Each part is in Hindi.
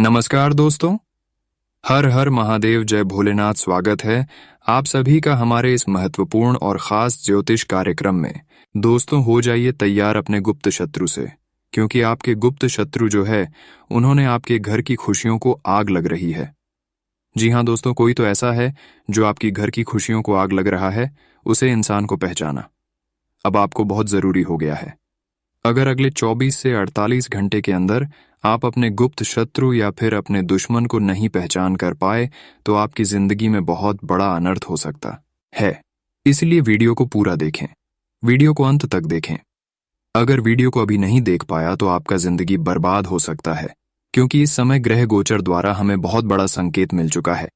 नमस्कार दोस्तों, हर हर महादेव, जय भोलेनाथ। स्वागत है आप सभी का हमारे इस महत्वपूर्ण और खास ज्योतिष कार्यक्रम में। दोस्तों, हो जाइए तैयार अपने गुप्त शत्रु से, क्योंकि आपके गुप्त शत्रु जो है उन्होंने आपके घर की खुशियों को आग लग रही है। जी हाँ दोस्तों, कोई तो ऐसा है जो आपकी घर की खुशियों को आग लग रहा है। उसे इंसान को पहचाना अब आपको बहुत जरूरी हो गया है। अगर अगले 24 से 48 घंटे के अंदर आप अपने गुप्त शत्रु या फिर अपने दुश्मन को नहीं पहचान कर पाए तो आपकी जिंदगी में बहुत बड़ा अनर्थ हो सकता है। इसलिए वीडियो को पूरा देखें, वीडियो को अंत तक देखें। अगर वीडियो को अभी नहीं देख पाया तो आपका जिंदगी बर्बाद हो सकता है, क्योंकि इस समय ग्रह गोचर द्वारा हमें बहुत बड़ा संकेत मिल चुका है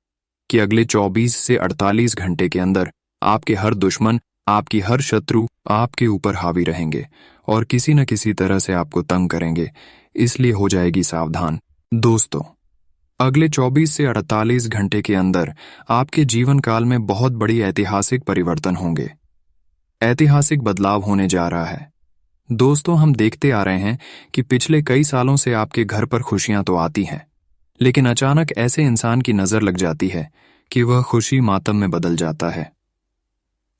कि अगले 24 से 48 घंटे के अंदर आपके हर दुश्मन, आपकी हर शत्रु आपके ऊपर हावी रहेंगे और किसी न किसी तरह से आपको तंग करेंगे। इसलिए हो जाएगी सावधान। दोस्तों, अगले 24 से 48 घंटे के अंदर आपके जीवन काल में बहुत बड़ी ऐतिहासिक परिवर्तन होंगे। ऐतिहासिक बदलाव होने जा रहा है। दोस्तों, हम देखते आ रहे हैं कि पिछले कई सालों से आपके घर पर खुशियां तो आती हैं, लेकिन अचानक ऐसे इंसान की नजर लग जाती है कि वह खुशी मातम में बदल जाता है।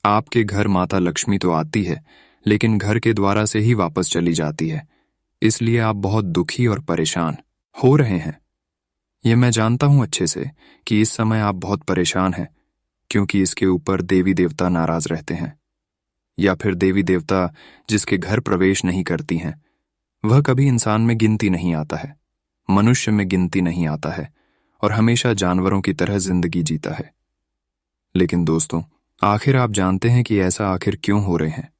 आपके घर माता लक्ष्मी तो आती है, लेकिन घर के द्वारा से ही वापस चली जाती है। इसलिए आप बहुत दुखी और परेशान हो रहे हैं। यह मैं जानता हूं अच्छे से कि इस समय आप बहुत परेशान हैं, क्योंकि इसके ऊपर देवी देवता नाराज रहते हैं, या फिर देवी देवता जिसके घर प्रवेश नहीं करती हैं वह कभी इंसान में गिनती नहीं आता है, मनुष्य में गिनती नहीं आता है और हमेशा जानवरों की तरह जिंदगी जीता है। लेकिन दोस्तों, आखिर आप जानते हैं कि ऐसा आखिर क्यों हो रहे हैं?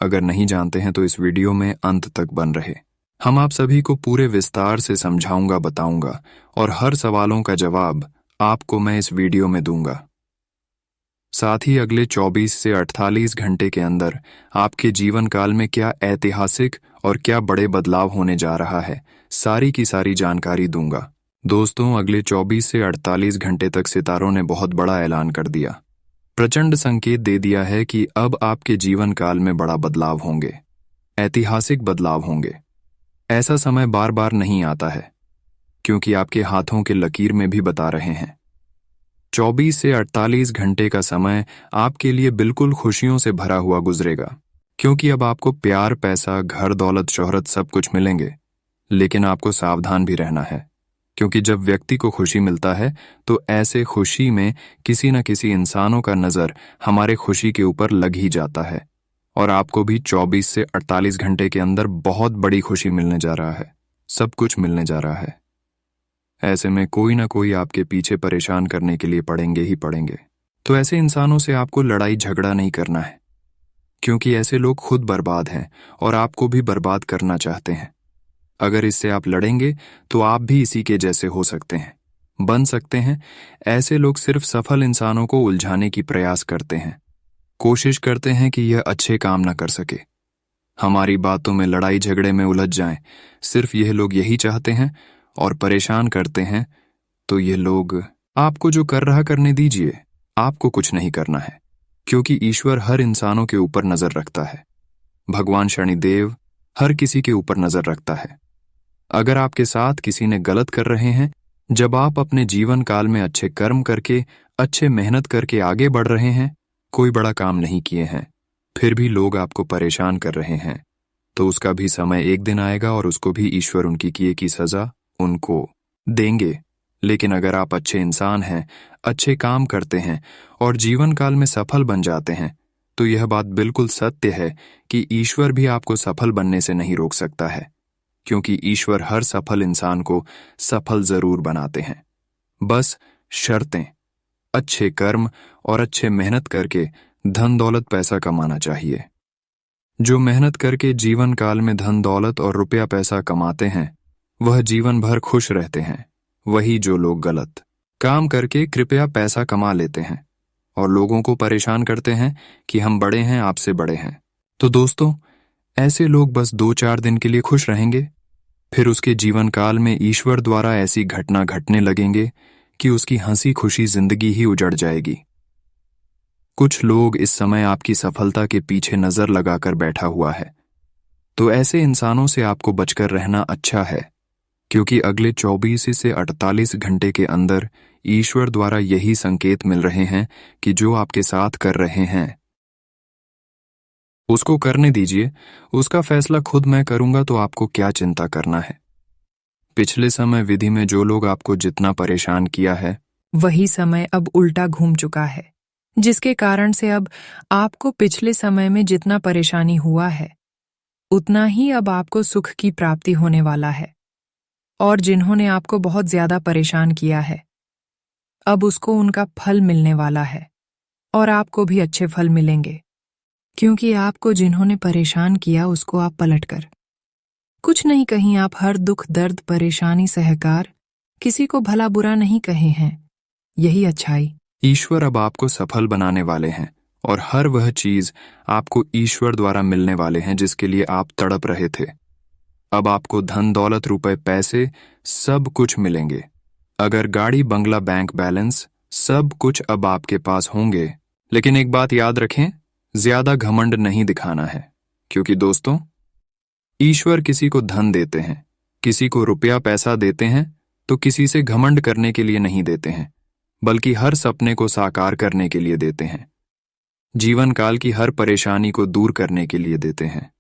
अगर नहीं जानते हैं तो इस वीडियो में अंत तक बन रहे। हम आप सभी को पूरे विस्तार से समझाऊंगा, बताऊंगा और हर सवालों का जवाब आपको मैं इस वीडियो में दूंगा। साथ ही अगले 24 से 48 घंटे के अंदर आपके जीवन काल में क्या ऐतिहासिक और क्या बड़े बदलाव होने जा रहा है, सारी की सारी जानकारी दूंगा। दोस्तों, अगले 24 से 48 घंटे तक सितारों ने बहुत बड़ा ऐलान कर दिया, प्रचंड संकेत दे दिया है कि अब आपके जीवन काल में बड़ा बदलाव होंगे, ऐतिहासिक बदलाव होंगे। ऐसा समय बार बार नहीं आता है, क्योंकि आपके हाथों के लकीर में भी बता रहे हैं। 24 से 48 घंटे का समय आपके लिए बिल्कुल खुशियों से भरा हुआ गुजरेगा, क्योंकि अब आपको प्यार, पैसा, घर, दौलत, शोहरत सब कुछ मिलेंगे। लेकिन आपको सावधान भी रहना है, क्योंकि जब व्यक्ति को खुशी मिलता है तो ऐसे खुशी में किसी न किसी इंसानों का नजर हमारे खुशी के ऊपर लग ही जाता है, और आपको भी 24 से 48 घंटे के अंदर बहुत बड़ी खुशी मिलने जा रहा है, सब कुछ मिलने जा रहा है। ऐसे में कोई ना कोई आपके पीछे परेशान करने के लिए पड़ेंगे ही पड़ेंगे। तो ऐसे इंसानों से आपको लड़ाई झगड़ा नहीं करना है, क्योंकि ऐसे लोग खुद बर्बाद हैं और आपको भी बर्बाद करना चाहते हैं। अगर इससे आप लड़ेंगे तो आप भी इसी के जैसे हो सकते हैं, बन सकते हैं। ऐसे लोग सिर्फ सफल इंसानों को उलझाने की प्रयास करते हैं, कोशिश करते हैं कि यह अच्छे काम न कर सके, हमारी बातों में लड़ाई झगड़े में उलझ जाएं। सिर्फ यह लोग यही चाहते हैं और परेशान करते हैं। तो ये लोग आपको जो कर रहा करने दीजिए, आपको कुछ नहीं करना है, क्योंकि ईश्वर हर इंसानों के ऊपर नजर रखता है। भगवान शनिदेव हर किसी के ऊपर नजर रखता है। अगर आपके साथ किसी ने गलत कर रहे हैं, जब आप अपने जीवन काल में अच्छे कर्म करके, अच्छे मेहनत करके आगे बढ़ रहे हैं, कोई बड़ा काम नहीं किए हैं, फिर भी लोग आपको परेशान कर रहे हैं, तो उसका भी समय एक दिन आएगा और उसको भी ईश्वर उनकी किए की सजा उनको देंगे। लेकिन अगर आप अच्छे इंसान हैं, अच्छे काम करते हैं और जीवन काल में सफल बन जाते हैं, तो यह बात बिल्कुल सत्य है कि ईश्वर भी आपको सफल बनने से नहीं रोक सकता है, क्योंकि ईश्वर हर सफल इंसान को सफल जरूर बनाते हैं। बस शर्तें अच्छे कर्म और अच्छे मेहनत करके धन दौलत पैसा कमाना चाहिए। जो मेहनत करके जीवन काल में धन दौलत और रुपया पैसा कमाते हैं वह जीवन भर खुश रहते हैं। वही जो लोग गलत काम करके कृपया पैसा कमा लेते हैं और लोगों को परेशान करते हैं कि हम बड़े हैं, आपसे बड़े हैं, तो दोस्तों, ऐसे लोग बस 2-4 दिन के लिए खुश रहेंगे, फिर उसके जीवन काल में ईश्वर द्वारा ऐसी घटना घटने लगेंगे कि उसकी हंसी खुशी जिंदगी ही उजड़ जाएगी। कुछ लोग इस समय आपकी सफलता के पीछे नजर लगाकर बैठा हुआ है, तो ऐसे इंसानों से आपको बचकर रहना अच्छा है, क्योंकि अगले 24 से 48 घंटे के अंदर ईश्वर द्वारा यही संकेत मिल रहे हैं कि जो आपके साथ कर रहे हैं उसको करने दीजिए। उसका फैसला खुद मैं करूंगा, तो आपको क्या चिंता करना है। पिछले समय विधि में जो लोग आपको जितना परेशान किया है, वही समय अब उल्टा घूम चुका है, जिसके कारण से अब आपको पिछले समय में जितना परेशानी हुआ है उतना ही अब आपको सुख की प्राप्ति होने वाला है। और जिन्होंने आपको बहुत ज्यादा परेशान किया है, अब उसको उनका फल मिलने वाला है और आपको भी अच्छे फल मिलेंगे, क्योंकि आपको जिन्होंने परेशान किया उसको आप पलटकर कुछ नहीं कहीं आप हर दुख दर्द परेशानी सहकार किसी को भला बुरा नहीं कहे हैं। यही अच्छाई ईश्वर अब आपको सफल बनाने वाले हैं और हर वह चीज आपको ईश्वर द्वारा मिलने वाले हैं जिसके लिए आप तड़प रहे थे। अब आपको धन दौलत रुपए पैसे सब कुछ मिलेंगे। अगर गाड़ी बंगला बैंक बैलेंस सब कुछ अब आपके पास होंगे। लेकिन एक बात याद रखें, ज्यादा घमंड नहीं दिखाना है, क्योंकि दोस्तों ईश्वर किसी को धन देते हैं, किसी को रुपया पैसा देते हैं, तो किसी से घमंड करने के लिए नहीं देते हैं, बल्कि हर सपने को साकार करने के लिए देते हैं, जीवन काल की हर परेशानी को दूर करने के लिए देते हैं।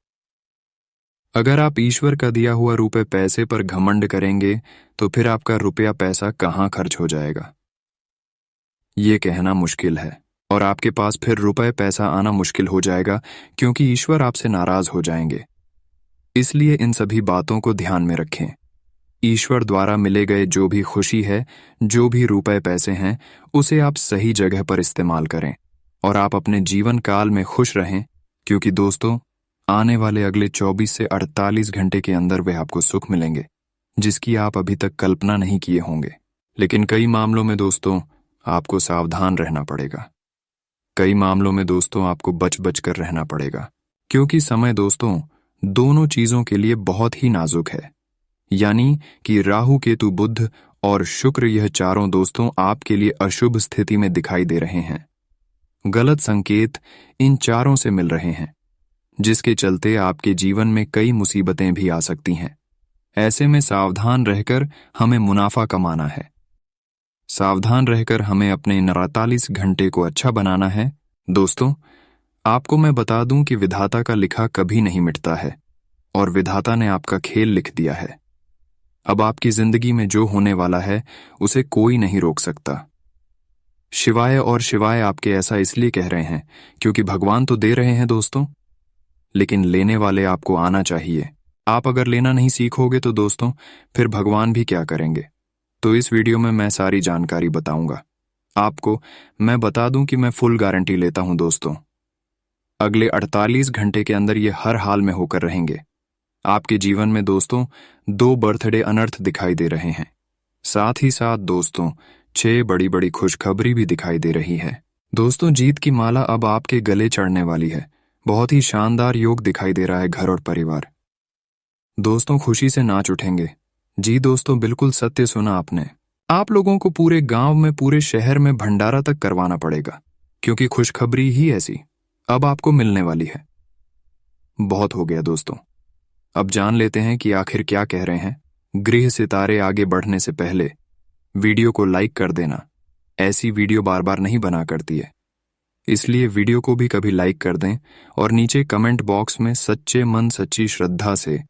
अगर आप ईश्वर का दिया हुआ रुपए पैसे पर घमंड करेंगे तो फिर आपका रुपया पैसा कहाँ खर्च हो जाएगा, ये कहना मुश्किल है। और आपके पास फिर रुपए पैसा आना मुश्किल हो जाएगा, क्योंकि ईश्वर आपसे नाराज हो जाएंगे। इसलिए इन सभी बातों को ध्यान में रखें। ईश्वर द्वारा मिले गए जो भी खुशी है, जो भी रुपए पैसे हैं, उसे आप सही जगह पर इस्तेमाल करें और आप अपने जीवन काल में खुश रहें, क्योंकि दोस्तों आने वाले अगले 24 से 48 घंटे के अंदर वे आपको सुख मिलेंगे जिसकी आप अभी तक कल्पना नहीं किए होंगे। लेकिन कई मामलों में दोस्तों आपको सावधान रहना पड़ेगा। कई मामलों में दोस्तों आपको बच बच कर रहना पड़ेगा, क्योंकि समय दोस्तों दोनों चीजों के लिए बहुत ही नाजुक है। यानी कि राहु केतु बुध और शुक्र, यह चारों दोस्तों आपके लिए अशुभ स्थिति में दिखाई दे रहे हैं। गलत संकेत इन चारों से मिल रहे हैं, जिसके चलते आपके जीवन में कई मुसीबतें भी आ सकती हैं। ऐसे में सावधान रहकर हमें मुनाफा कमाना है। सावधान रहकर हमें अपने 48 घंटे को अच्छा बनाना है। दोस्तों आपको मैं बता दूं कि विधाता का लिखा कभी नहीं मिटता है और विधाता ने आपका खेल लिख दिया है। अब आपकी जिंदगी में जो होने वाला है उसे कोई नहीं रोक सकता। शिवाय और शिवाय आपके ऐसा इसलिए कह रहे हैं क्योंकि भगवान तो दे रहे हैं दोस्तों, लेकिन लेने वाले आपको आना चाहिए। आप अगर लेना नहीं सीखोगे तो दोस्तों फिर भगवान भी क्या करेंगे। तो इस वीडियो में मैं सारी जानकारी बताऊंगा आपको। मैं बता दूं कि मैं फुल गारंटी लेता हूं दोस्तों, अगले 48 घंटे के अंदर ये हर हाल में होकर रहेंगे। आपके जीवन में दोस्तों 2 बर्थडे अनर्थ दिखाई दे रहे हैं। साथ ही साथ दोस्तों 6 बड़ी बड़ी खुशखबरी भी दिखाई दे रही है। दोस्तों जीत की माला अब आपके गले चढ़ने वाली है। बहुत ही शानदार योग दिखाई दे रहा है घर और परिवार। दोस्तों खुशी से नाच उठेंगे। जी दोस्तों बिल्कुल सत्य सुना आपने। आप लोगों को पूरे गांव में पूरे शहर में भंडारा तक करवाना पड़ेगा, क्योंकि खुशखबरी ही ऐसी अब आपको मिलने वाली है। बहुत हो गया दोस्तों, अब जान लेते हैं कि आखिर क्या कह रहे हैं। गृह सितारे आगे बढ़ने से पहले वीडियो को लाइक कर देना। ऐसी वीडियो बार बार नहीं बना करती है, इसलिए वीडियो को भी कभी लाइक कर दें और नीचे कमेंट बॉक्स में सच्चे मन सच्ची श्रद्धा से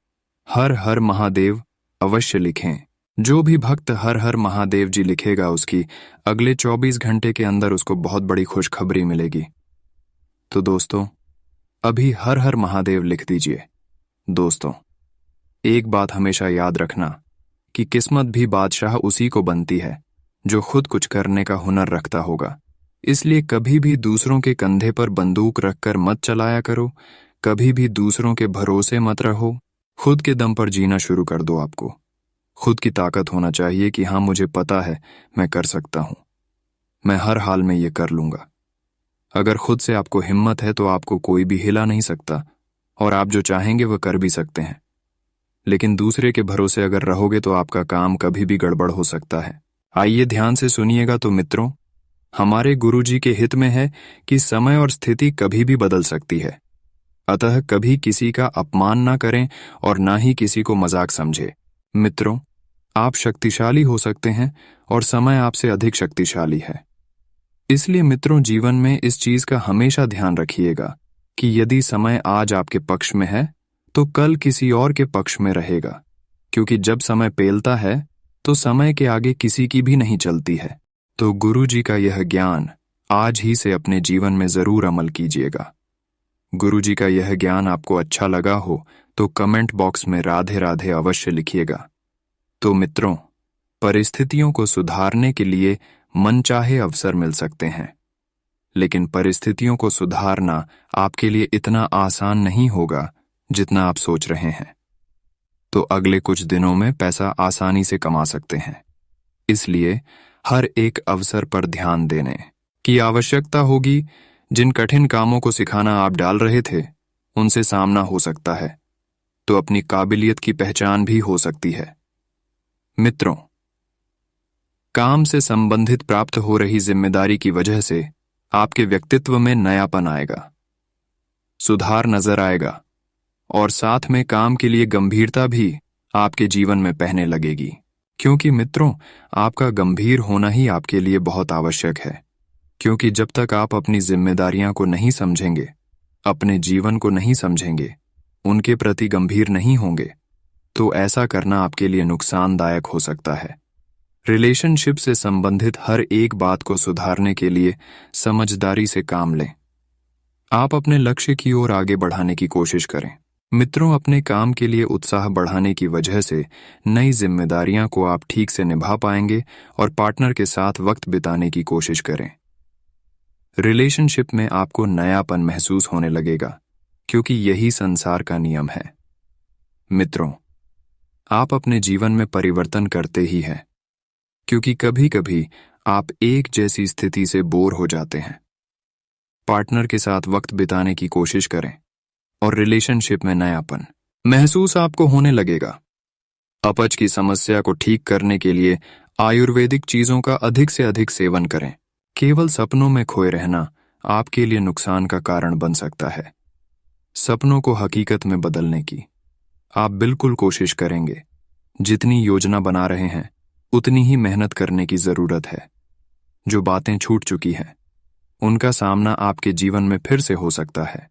हर हर महादेव अवश्य लिखें। जो भी भक्त हर हर महादेव जी लिखेगा उसकी अगले 24 घंटे के अंदर उसको बहुत बड़ी खुशखबरी मिलेगी। तो दोस्तों अभी हर हर महादेव लिख दीजिए। दोस्तों एक बात हमेशा याद रखना कि किस्मत भी बादशाह उसी को बनती है जो खुद कुछ करने का हुनर रखता होगा। इसलिए कभी भी दूसरों के कंधे पर बंदूक रखकर मत चलाया करो, कभी भी दूसरों के भरोसे मत रहो। खुद के दम पर जीना शुरू कर दो। आपको खुद की ताकत होना चाहिए कि हाँ मुझे पता है मैं कर सकता हूं, मैं हर हाल में ये कर लूंगा। अगर खुद से आपको हिम्मत है तो आपको कोई भी हिला नहीं सकता और आप जो चाहेंगे वह कर भी सकते हैं। लेकिन दूसरे के भरोसे अगर रहोगे तो आपका काम कभी भी गड़बड़ हो सकता है। आइए ध्यान से सुनिएगा तो मित्रों, हमारे गुरुजी के हित में है कि समय और स्थिति कभी भी बदल सकती है। अतः कभी किसी का अपमान ना करें और ना ही किसी को मजाक समझे। मित्रों आप शक्तिशाली हो सकते हैं और समय आपसे अधिक शक्तिशाली है। इसलिए मित्रों, जीवन में इस चीज का हमेशा ध्यान रखिएगा कि यदि समय आज आपके पक्ष में है तो कल किसी और के पक्ष में रहेगा, क्योंकि जब समय पेलता है तो समय के आगे किसी की भी नहीं चलती है। तो गुरु जी का यह ज्ञान आज ही से अपने जीवन में जरूर अमल कीजिएगा। गुरु जी का यह ज्ञान आपको अच्छा लगा हो तो कमेंट बॉक्स में राधे राधे अवश्य लिखिएगा। तो मित्रों, परिस्थितियों को सुधारने के लिए मनचाहे अवसर मिल सकते हैं, लेकिन परिस्थितियों को सुधारना आपके लिए इतना आसान नहीं होगा जितना आप सोच रहे हैं। तो अगले कुछ दिनों में पैसा आसानी से कमा सकते हैं, इसलिए हर एक अवसर पर ध्यान देने की आवश्यकता होगी। जिन कठिन कामों को सिखाना आप डाल रहे थे उनसे सामना हो सकता है, तो अपनी काबिलियत की पहचान भी हो सकती है। मित्रों, काम से संबंधित प्राप्त हो रही जिम्मेदारी की वजह से आपके व्यक्तित्व में नयापन आएगा, सुधार नजर आएगा और साथ में काम के लिए गंभीरता भी आपके जीवन में बहने लगेगी। क्योंकि मित्रों, आपका गंभीर होना ही आपके लिए बहुत आवश्यक है, क्योंकि जब तक आप अपनी जिम्मेदारियां को नहीं समझेंगे, अपने जीवन को नहीं समझेंगे, उनके प्रति गंभीर नहीं होंगे, तो ऐसा करना आपके लिए नुकसानदायक हो सकता है। रिलेशनशिप से संबंधित हर एक बात को सुधारने के लिए समझदारी से काम लें। आप अपने लक्ष्य की ओर आगे बढ़ाने की कोशिश करें। मित्रों, अपने काम के लिए उत्साह बढ़ाने की वजह से नई जिम्मेदारियां को आप ठीक से निभा पाएंगे और पार्टनर के साथ वक्त बिताने की कोशिश करें। रिलेशनशिप में आपको नयापन महसूस होने लगेगा, क्योंकि यही संसार का नियम है। मित्रों, आप अपने जीवन में परिवर्तन करते ही हैं, क्योंकि कभी कभी आप एक जैसी स्थिति से बोर हो जाते हैं। पार्टनर के साथ वक्त बिताने की कोशिश करें और रिलेशनशिप में नयापन महसूस आपको होने लगेगा। अपच की समस्या को ठीक करने के लिए आयुर्वेदिक चीजों का अधिक से अधिक सेवन करें। केवल सपनों में खोए रहना आपके लिए नुकसान का कारण बन सकता है। सपनों को हकीकत में बदलने की आप बिल्कुल कोशिश करेंगे। जितनी योजना बना रहे हैं उतनी ही मेहनत करने की जरूरत है। जो बातें छूट चुकी हैं उनका सामना आपके जीवन में फिर से हो सकता है,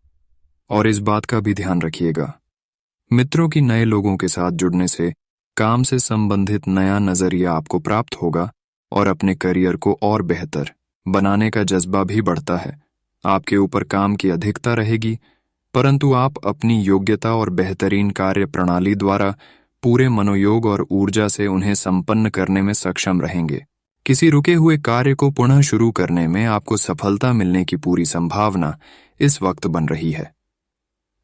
और इस बात का भी ध्यान रखिएगा। मित्रों की नए लोगों के साथ जुड़ने से काम से संबंधित नया नजरिया आपको प्राप्त होगा और अपने करियर को और बेहतर बनाने का जज्बा भी बढ़ता है। आपके ऊपर काम की अधिकता रहेगी, परंतु आप अपनी योग्यता और बेहतरीन कार्य प्रणाली द्वारा पूरे मनोयोग और ऊर्जा से उन्हें संपन्न करने में सक्षम रहेंगे। किसी रुके हुए कार्य को पुनः शुरू करने में आपको सफलता मिलने की पूरी संभावना इस वक्त बन रही है।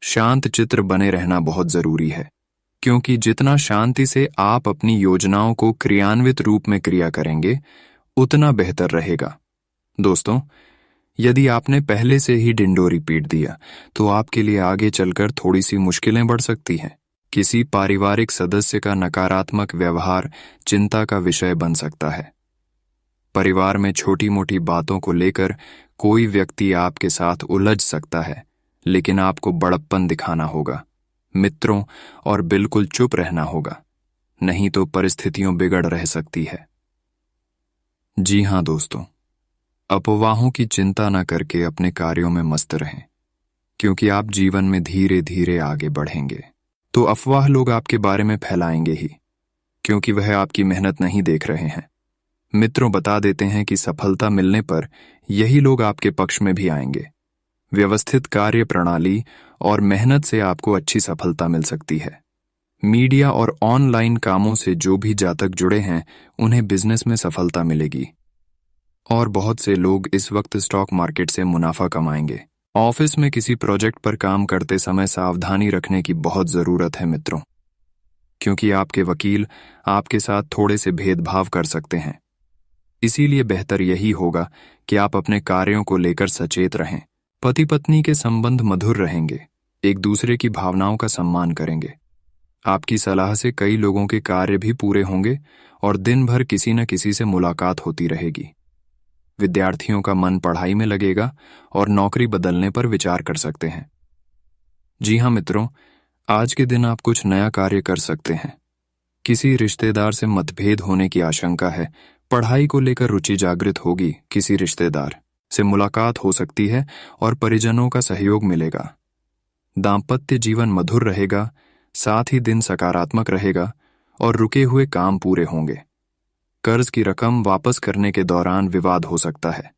शांत चित्र बने रहना बहुत जरूरी है, क्योंकि जितना शांति से आप अपनी योजनाओं को क्रियान्वित रूप में क्रिया करेंगे उतना बेहतर रहेगा। दोस्तों, यदि आपने पहले से ही डिंडोरी पीट दिया तो आपके लिए आगे चलकर थोड़ी सी मुश्किलें बढ़ सकती हैं। किसी पारिवारिक सदस्य का नकारात्मक व्यवहार चिंता का विषय बन सकता है। परिवार में छोटी मोटी बातों को लेकर कोई व्यक्ति आपके साथ उलझ सकता है, लेकिन आपको बड़प्पन दिखाना होगा मित्रों, और बिल्कुल चुप रहना होगा, नहीं तो परिस्थितियां बिगड़ रह सकती है। जी हाँ दोस्तों, अफवाहों की चिंता न करके अपने कार्यों में मस्त रहें, क्योंकि आप जीवन में धीरे धीरे आगे बढ़ेंगे। तो अफवाह लोग आपके बारे में फैलाएंगे ही, क्योंकि वह आपकी मेहनत नहीं देख रहे हैं। मित्रों, बता देते हैं कि सफलता मिलने पर यही लोग आपके पक्ष में भी आएंगे। व्यवस्थित कार्य प्रणाली और मेहनत से आपको अच्छी सफलता मिल सकती है। मीडिया और ऑनलाइन कामों से जो भी जातक जुड़े हैं उन्हें बिजनेस में सफलता मिलेगी, और बहुत से लोग इस वक्त स्टॉक मार्केट से मुनाफा कमाएंगे। ऑफिस में किसी प्रोजेक्ट पर काम करते समय सावधानी रखने की बहुत जरूरत है मित्रों, क्योंकि आपके वकील आपके साथ थोड़े से भेदभाव कर सकते हैं। इसीलिए बेहतर यही होगा कि आप अपने कार्यों को लेकर सचेत रहें। पति पत्नी के संबंध मधुर रहेंगे, एक दूसरे की भावनाओं का सम्मान करेंगे। आपकी सलाह से कई लोगों के कार्य भी पूरे होंगे और दिन भर किसी न किसी से मुलाकात होती रहेगी। विद्यार्थियों का मन पढ़ाई में लगेगा और नौकरी बदलने पर विचार कर सकते हैं। जी हाँ मित्रों, आज के दिन आप कुछ नया कार्य कर सकते हैं। किसी रिश्तेदार से मतभेद होने की आशंका है। पढ़ाई को लेकर रुचि जागृत होगी, किसी रिश्तेदार से मुलाकात हो सकती है और परिजनों का सहयोग मिलेगा। दाम्पत्य जीवन मधुर रहेगा, साथ ही दिन सकारात्मक रहेगा और रुके हुए काम पूरे होंगे। कर्ज की रकम वापस करने के दौरान विवाद हो सकता है।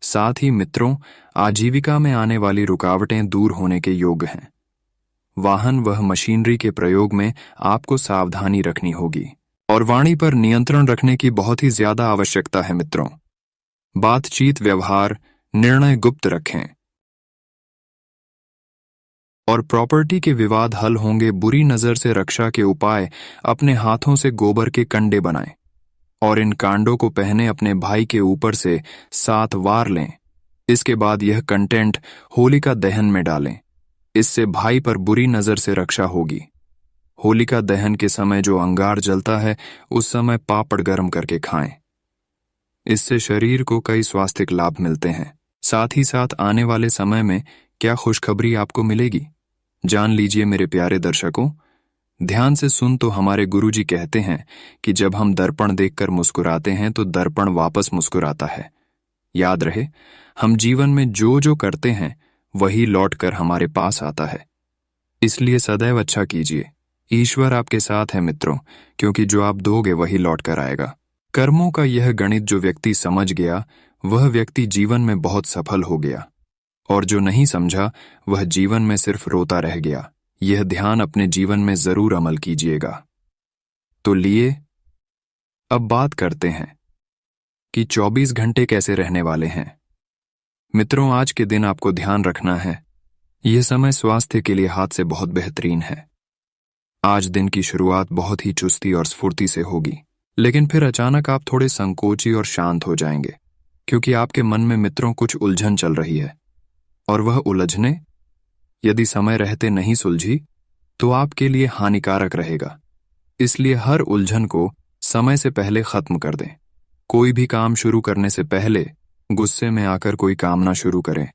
साथ ही मित्रों, आजीविका में आने वाली रुकावटें दूर होने के योग हैं। वाहन व मशीनरी के प्रयोग में आपको सावधानी रखनी होगी और वाणी पर नियंत्रण रखने की बहुत ही ज्यादा आवश्यकता है मित्रों। बातचीत, व्यवहार, निर्णय गुप्त रखें और प्रॉपर्टी के विवाद हल होंगे। बुरी नजर से रक्षा के उपाय, अपने हाथों से गोबर के कंडे बनाएं और इन कांडों को पहने अपने भाई के ऊपर से 7 वार लें। इसके बाद यह कंटेंट होलिका दहन में डालें। इससे भाई पर बुरी नजर से रक्षा होगी। होलिका दहन के समय जो अंगार जलता है, उस समय पापड़ गर्म करके खाएं। इससे शरीर को कई स्वास्थ्य लाभ मिलते हैं। साथ ही साथ आने वाले समय में क्या खुशखबरी आपको मिलेगी, जान लीजिए मेरे प्यारे दर्शकों। ध्यान से सुन तो हमारे गुरुजी कहते हैं कि जब हम दर्पण देखकर मुस्कुराते हैं तो दर्पण वापस मुस्कुराता है। याद रहे, हम जीवन में जो जो करते हैं वही लौटकर हमारे पास आता है। इसलिए सदैव अच्छा कीजिए। ईश्वर आपके साथ है मित्रों, क्योंकि जो आप दोगे वही लौटकर आएगा। कर्मों का यह गणित जो व्यक्ति समझ गया, वह व्यक्ति जीवन में बहुत सफल हो गया, और जो नहीं समझा वह जीवन में सिर्फ रोता रह गया। यह ध्यान अपने जीवन में जरूर अमल कीजिएगा। तो लिए अब बात करते हैं कि 24 घंटे कैसे रहने वाले हैं। मित्रों, आज के दिन आपको ध्यान रखना है, यह समय स्वास्थ्य के लिए हाथ से बहुत बेहतरीन है। आज दिन की शुरुआत बहुत ही चुस्ती और स्फूर्ति से होगी, लेकिन फिर अचानक आप थोड़े संकोची और शांत हो जाएंगे, क्योंकि आपके मन में मित्रों कुछ उलझन चल रही है, और वह उलझने यदि समय रहते नहीं सुलझी तो आपके लिए हानिकारक रहेगा। इसलिए हर उलझन को समय से पहले खत्म कर दें। कोई भी काम शुरू करने से पहले गुस्से में आकर कोई काम ना शुरू करें,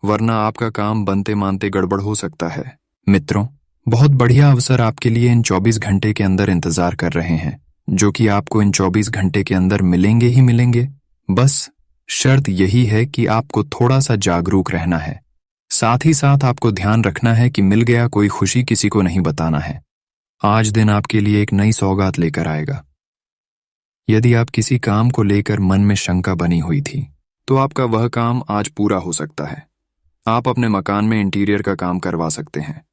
वरना आपका काम बनते मानते गड़बड़ हो सकता है। मित्रों, बहुत बढ़िया अवसर आपके लिए इन 24 घंटे के अंदर इंतजार कर रहे हैं, जो कि आपको इन 24 घंटे के अंदर मिलेंगे ही मिलेंगे। बस शर्त यही है कि आपको थोड़ा सा जागरूक रहना है। साथ ही साथ आपको ध्यान रखना है कि मिल गया कोई खुशी किसी को नहीं बताना है। आज दिन आपके लिए एक नई सौगात लेकर आएगा। यदि आप किसी काम को लेकर मन में शंका बनी हुई थी, तो आपका वह काम आज पूरा हो सकता है। आप अपने मकान में इंटीरियर का काम करवा सकते हैं।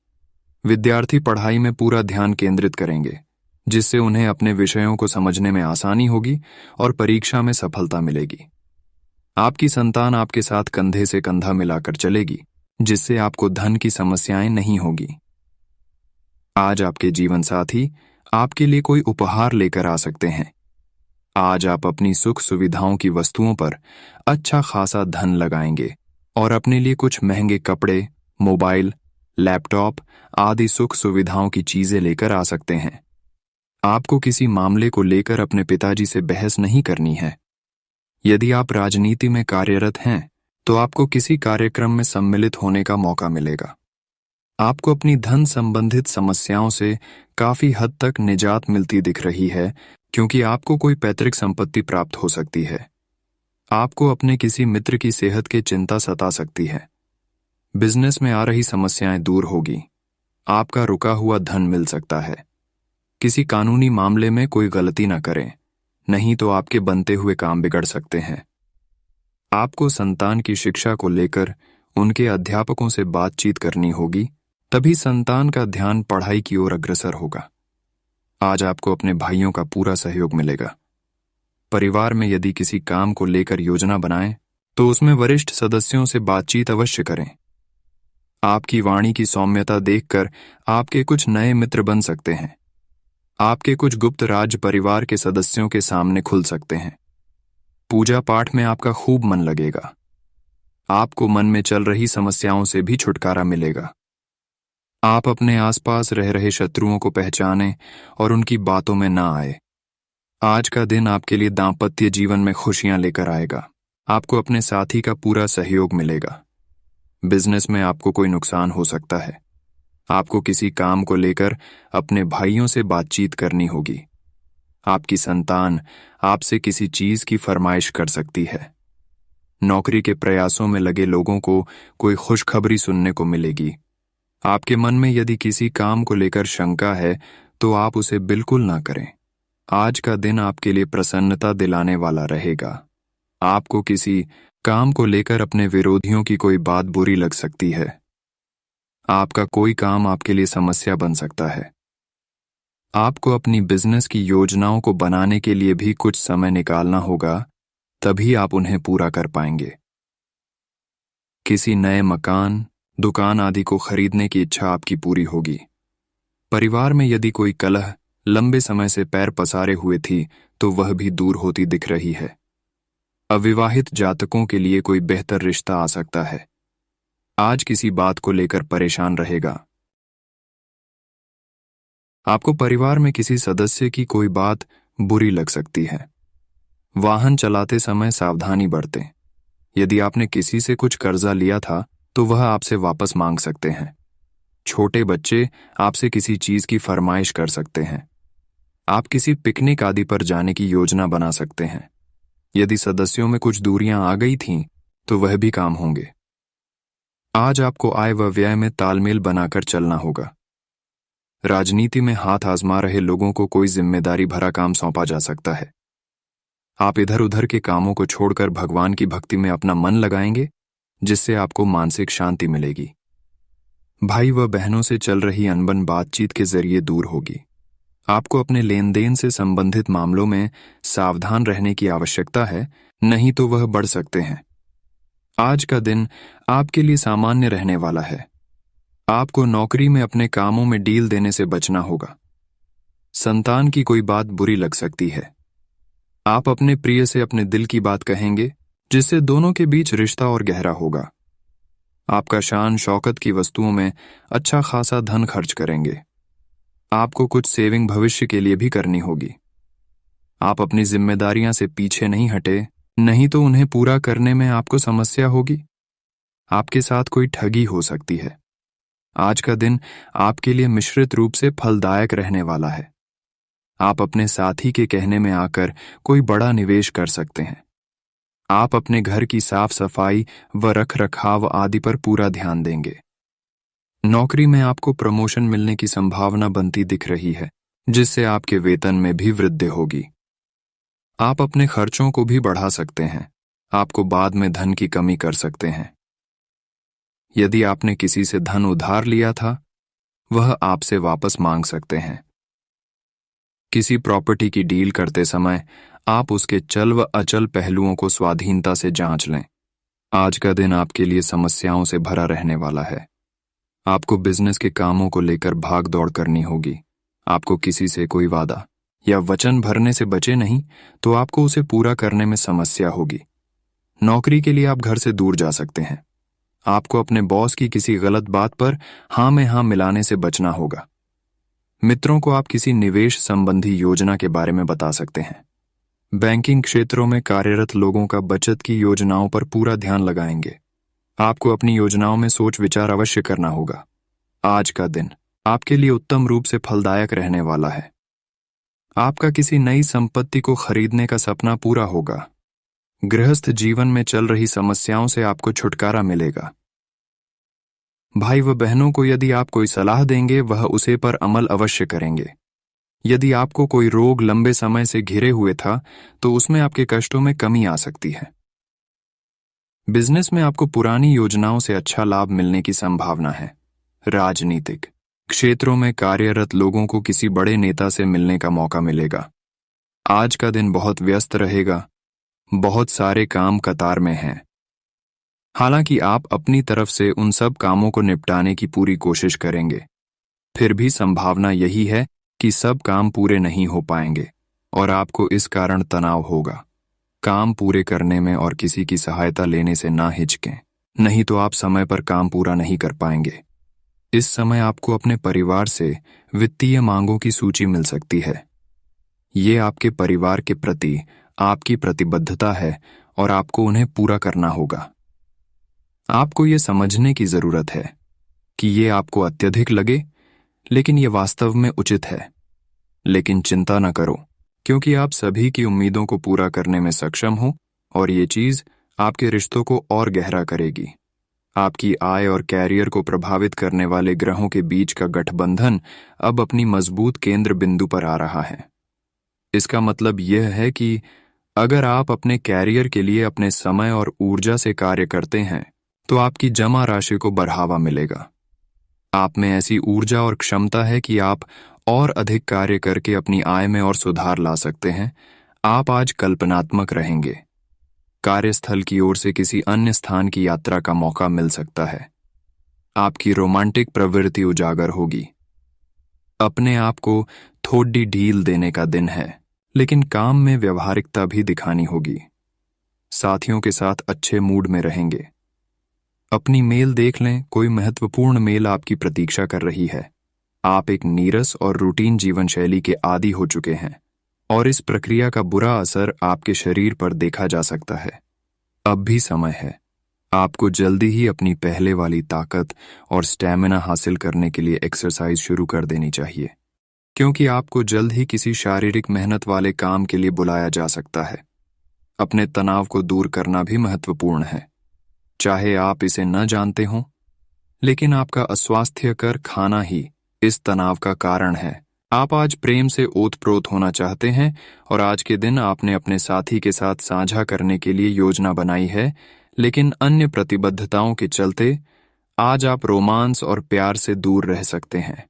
विद्यार्थी पढ़ाई में पूरा ध्यान केंद्रित करेंगे, जिससे उन्हें अपने विषयों को समझने में आसानी होगी और परीक्षा में सफलता मिलेगी। आपकी संतान आपके साथ कंधे से कंधा मिलाकर चलेगी, जिससे आपको धन की समस्याएं नहीं होगी। आज आपके जीवन साथी आपके लिए कोई उपहार लेकर आ सकते हैं। आज आप अपनी सुख सुविधाओं की वस्तुओं पर अच्छा खासा धन लगाएंगे और अपने लिए कुछ महंगे कपड़े, मोबाइल, लैपटॉप आदि सुख सुविधाओं की चीजें लेकर आ सकते हैं। आपको किसी मामले को लेकर अपने पिताजी से बहस नहीं करनी है। यदि आप राजनीति में कार्यरत हैं, तो आपको किसी कार्यक्रम में सम्मिलित होने का मौका मिलेगा। आपको अपनी धन संबंधित समस्याओं से काफी हद तक निजात मिलती दिख रही है, क्योंकि आपको कोई पैतृक संपत्ति प्राप्त हो सकती है। आपको अपने किसी मित्र की सेहत की चिंता सता सकती है। बिजनेस में आ रही समस्याएं दूर होगी। आपका रुका हुआ धन मिल सकता है। किसी कानूनी मामले में कोई गलती न करें, नहीं तो आपके बनते हुए काम बिगड़ सकते हैं। आपको संतान की शिक्षा को लेकर उनके अध्यापकों से बातचीत करनी होगी, तभी संतान का ध्यान पढ़ाई की ओर अग्रसर होगा। आज आपको अपने भाइयों का पूरा सहयोग मिलेगा। परिवार में यदि किसी काम को लेकर योजना बनाएं, तो उसमें वरिष्ठ सदस्यों से बातचीत अवश्य करें। आपकी वाणी की सौम्यता देखकर आपके कुछ नए मित्र बन सकते हैं। आपके कुछ गुप्त राज परिवार के सदस्यों के सामने खुल सकते हैं। पूजा पाठ में आपका खूब मन लगेगा। आपको मन में चल रही समस्याओं से भी छुटकारा मिलेगा। आप अपने आसपास रह रहे शत्रुओं को पहचानें और उनकी बातों में ना आए। आज का दिन आपके लिए दाम्पत्य जीवन में खुशियां लेकर आएगा। आपको अपने साथी का पूरा सहयोग मिलेगा। बिजनेस में आपको कोई नुकसान हो सकता है। आपको किसी काम को लेकर अपने भाइयों से बातचीत करनी होगी। आपकी संतान आपसे किसी चीज की फरमाइश कर सकती है। नौकरी के प्रयासों में लगे लोगों को कोई खुशखबरी सुनने को मिलेगी। आपके मन में यदि किसी काम को लेकर शंका है तो आप उसे बिल्कुल ना करें। आज का दिन आपके लिए प्रसन्नता दिलाने वाला रहेगा। आपको किसी काम को लेकर अपने विरोधियों की कोई बात बुरी लग सकती है। आपका कोई काम आपके लिए समस्या बन सकता है। आपको अपनी बिजनेस की योजनाओं को बनाने के लिए भी कुछ समय निकालना होगा, तभी आप उन्हें पूरा कर पाएंगे। किसी नए मकान, दुकान आदि को खरीदने की इच्छा आपकी पूरी होगी। परिवार में यदि कोई कलह लंबे समय से पैर पसारे हुए थी तो वह भी दूर होती दिख रही है। अविवाहित जातकों के लिए कोई बेहतर रिश्ता आ सकता है। आज किसी बात को लेकर परेशान रहेगा। आपको परिवार में किसी सदस्य की कोई बात बुरी लग सकती है। वाहन चलाते समय सावधानी बरतें। यदि आपने किसी से कुछ कर्जा लिया था तो वह आपसे वापस मांग सकते हैं। छोटे बच्चे आपसे किसी चीज की फरमाइश कर सकते हैं। आप किसी पिकनिक आदि पर जाने की योजना बना सकते हैं। यदि सदस्यों में कुछ दूरियां आ गई थीं तो वह भी काम होंगे। आज आपको आय व व्यय में तालमेल बनाकर चलना होगा। राजनीति में हाथ आजमा रहे लोगों को कोई जिम्मेदारी भरा काम सौंपा जा सकता है। आप इधर उधर के कामों को छोड़कर भगवान की भक्ति में अपना मन लगाएंगे, जिससे आपको मानसिक शांति मिलेगी। भाई व बहनों से चल रही अनबन बातचीत के जरिए दूर होगी। आपको अपने लेन देन से संबंधित मामलों में सावधान रहने की आवश्यकता है, नहीं तो वह बढ़ सकते हैं। आज का दिन आपके लिए सामान्य रहने वाला है। आपको नौकरी में अपने कामों में डील देने से बचना होगा। संतान की कोई बात बुरी लग सकती है। आप अपने प्रिय से अपने दिल की बात कहेंगे, जिससे दोनों के बीच रिश्ता और गहरा होगा। आपका शान शौकत की वस्तुओं में अच्छा खासा धन खर्च करेंगे। आपको कुछ सेविंग भविष्य के लिए भी करनी होगी। आप अपनी जिम्मेदारियां से पीछे नहीं हटे, नहीं तो उन्हें पूरा करने में आपको समस्या होगी। आपके साथ कोई ठगी हो सकती है। आज का दिन आपके लिए मिश्रित रूप से फलदायक रहने वाला है। आप अपने साथी के कहने में आकर कोई बड़ा निवेश कर सकते हैं। आप अपने घर की साफ सफाई व रख रखाव आदि पर पूरा ध्यान देंगे। नौकरी में आपको प्रमोशन मिलने की संभावना बनती दिख रही है, जिससे आपके वेतन में भी वृद्धि होगी। आप अपने खर्चों को भी बढ़ा सकते हैं। आपको बाद में धन की कमी कर सकते हैं। यदि आपने किसी से धन उधार लिया था, वह आपसे वापस मांग सकते हैं। किसी प्रॉपर्टी की डील करते समय आप उसके चल व अचल पहलुओं को स्वाधीनता से जांच लें। आज का दिन आपके लिए समस्याओं से भरा रहने वाला है। आपको बिजनेस के कामों को लेकर भाग दौड़ करनी होगी। आपको किसी से कोई वादा या वचन भरने से बचे नहीं तो आपको उसे पूरा करने में समस्या होगी। नौकरी के लिए आप घर से दूर जा सकते हैं। आपको अपने बॉस की किसी गलत बात पर हाँ में हाँ मिलाने से बचना होगा। मित्रों को आप किसी निवेश संबंधी योजना के बारे में बता सकते हैं। बैंकिंग क्षेत्रों में कार्यरत लोगों का बचत की योजनाओं पर पूरा ध्यान लगाएंगे। आपको अपनी योजनाओं में सोच विचार अवश्य करना होगा। आज का दिन आपके लिए उत्तम रूप से फलदायक रहने वाला है। आपका किसी नई संपत्ति को खरीदने का सपना पूरा होगा। गृहस्थ जीवन में चल रही समस्याओं से आपको छुटकारा मिलेगा। भाई व बहनों को यदि आप कोई सलाह देंगे, वह उसे पर अमल अवश्य करेंगे। यदि आपको कोई रोग लंबे समय से घिरे हुए था तो उसमें आपके कष्टों में कमी आ सकती है। बिजनेस में आपको पुरानी योजनाओं से अच्छा लाभ मिलने की संभावना है। राजनीतिक क्षेत्रों में कार्यरत लोगों को किसी बड़े नेता से मिलने का मौका मिलेगा। आज का दिन बहुत व्यस्त रहेगा। बहुत सारे काम कतार में हैं। हालांकि आप अपनी तरफ से उन सब कामों को निपटाने की पूरी कोशिश करेंगे, फिर भी संभावना यही है कि सब काम पूरे नहीं हो पाएंगे और आपको इस कारण तनाव होगा। काम पूरे करने में और किसी की सहायता लेने से ना हिचकें, नहीं तो आप समय पर काम पूरा नहीं कर पाएंगे। इस समय आपको अपने परिवार से वित्तीय मांगों की सूची मिल सकती है। ये आपके परिवार के प्रति आपकी प्रतिबद्धता है और आपको उन्हें पूरा करना होगा। आपको ये समझने की जरूरत है कि ये आपको अत्यधिक लगे, लेकिन ये वास्तव में उचित है। लेकिन चिंता न करो, क्योंकि आप सभी की उम्मीदों को पूरा करने में सक्षम हो और ये चीज आपके रिश्तों को और गहरा करेगी। आपकी आय और कैरियर को प्रभावित करने वाले ग्रहों के बीच का गठबंधन अब अपनी मजबूत केंद्र बिंदु पर आ रहा है। इसका मतलब यह है कि अगर आप अपने कैरियर के लिए अपने समय और ऊर्जा से कार्य करते हैं, तो आपकी जमा राशि को बढ़ावा मिलेगा। आप में ऐसी ऊर्जा और क्षमता है कि आप और अधिक कार्य करके अपनी आय में और सुधार ला सकते हैं। आप आज कल्पनात्मक रहेंगे। कार्यस्थल की ओर से किसी अन्य स्थान की यात्रा का मौका मिल सकता है। आपकी रोमांटिक प्रवृत्ति उजागर होगी। अपने आप को थोड़ी ढील देने का दिन है, लेकिन काम में व्यवहारिकता भी दिखानी होगी। साथियों के साथ अच्छे मूड में रहेंगे। अपनी मेल देख लें, कोई महत्वपूर्ण मेल आपकी प्रतीक्षा कर रही है। आप एक नीरस और रूटीन जीवन शैली के आदी हो चुके हैं और इस प्रक्रिया का बुरा असर आपके शरीर पर देखा जा सकता है। अब भी समय है। आपको जल्दी ही अपनी पहले वाली ताकत और स्टैमिना हासिल करने के लिए एक्सरसाइज शुरू कर देनी चाहिए, क्योंकि आपको जल्द ही किसी शारीरिक मेहनत वाले काम के लिए बुलाया जा सकता है। अपने तनाव को दूर करना भी महत्वपूर्ण है, चाहे आप इसे न जानते हों, लेकिन आपका अस्वास्थ्यकर खाना ही इस तनाव का कारण है। आप आज प्रेम से ओतप्रोत होना चाहते हैं और आज के दिन आपने अपने साथी के साथ साझा करने के लिए योजना बनाई है, लेकिन अन्य प्रतिबद्धताओं के चलते आज आप रोमांस और प्यार से दूर रह सकते हैं।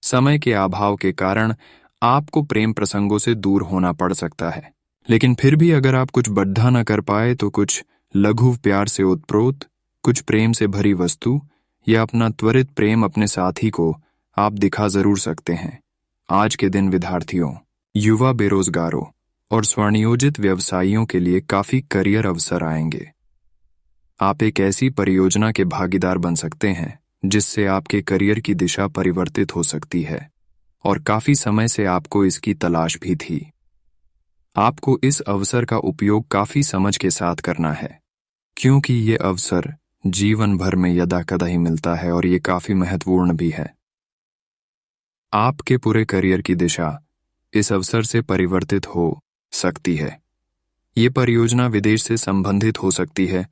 समय के अभाव के कारण आपको प्रेम प्रसंगों से दूर होना पड़ सकता है, लेकिन फिर भी अगर आप कुछ बड्ढा न कर पाए तो कुछ लघु प्यार से ओतप्रोत, कुछ प्रेम से भरी वस्तु या अपना त्वरित प्रेम अपने साथी को आप दिखा जरूर सकते हैं। आज के दिन विद्यार्थियों, युवा बेरोजगारों और स्वर्णयोजित व्यवसायियों के लिए काफी करियर अवसर आएंगे। आप एक ऐसी परियोजना के भागीदार बन सकते हैं जिससे आपके करियर की दिशा परिवर्तित हो सकती है और काफी समय से आपको इसकी तलाश भी थी। आपको इस अवसर का उपयोग काफी समझ के साथ करना है, क्योंकि ये अवसर जीवन भर में यदाकदा ही मिलता है और ये काफी महत्वपूर्ण भी है। आपके पूरे करियर की दिशा इस अवसर से परिवर्तित हो सकती है। ये परियोजना विदेश से संबंधित हो सकती है